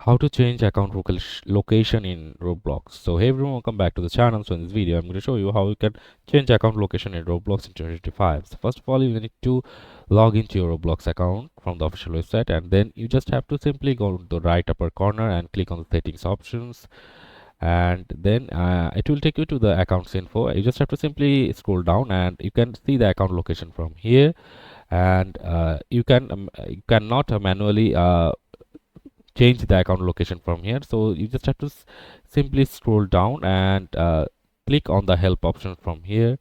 How to change account location in Roblox. So hey everyone, welcome back to the channel. So in this video I'm going to show you how you can change account location in Roblox in 2025. So first of all, you need to log into your Roblox account from the official website, and then you just have to simply go to the right upper corner and click on the settings options, and then it will take you to the accounts info. You just have to simply scroll down and you can see the account location from here, and you cannot manually change the account location from here. So you just have to simply scroll down and click on the help option from here,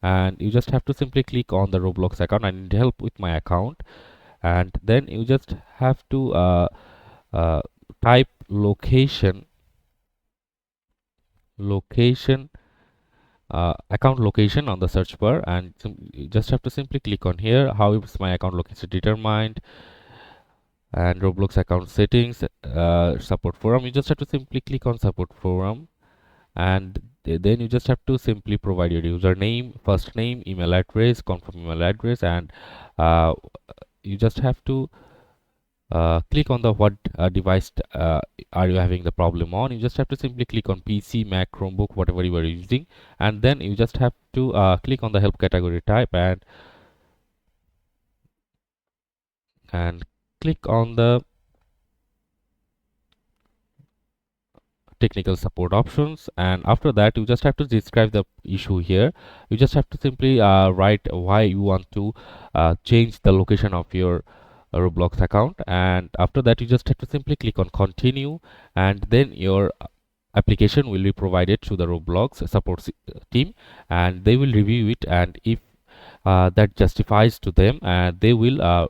and you just have to simply click on the Roblox account. I need help with my account, and then you just have to uh, type location account location on the search bar, and you just have to simply click on here. How is my account location determined? And Roblox account settings, support forum. You just have to simply click on support forum, and then you just have to simply provide your username, first name, email address, confirm email address, and uh, you just have to click on the what device are you having the problem on. You just have to simply click on PC, Mac, Chromebook, whatever you are using, and then you just have to click on the help category type, and click on the technical support options. And after that, you just have to describe the issue here. You just have to simply write why you want to change the location of your Roblox account, and after that you just have to simply click on continue, and then your application will be provided to the Roblox support team, and they will review it, and if that justifies to them, they will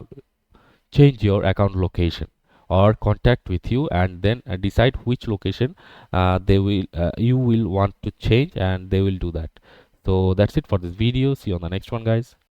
change your account location or contact with you, and then decide which location you will want to change, and they will do that. So that's it for this video. See you on the next one, guys.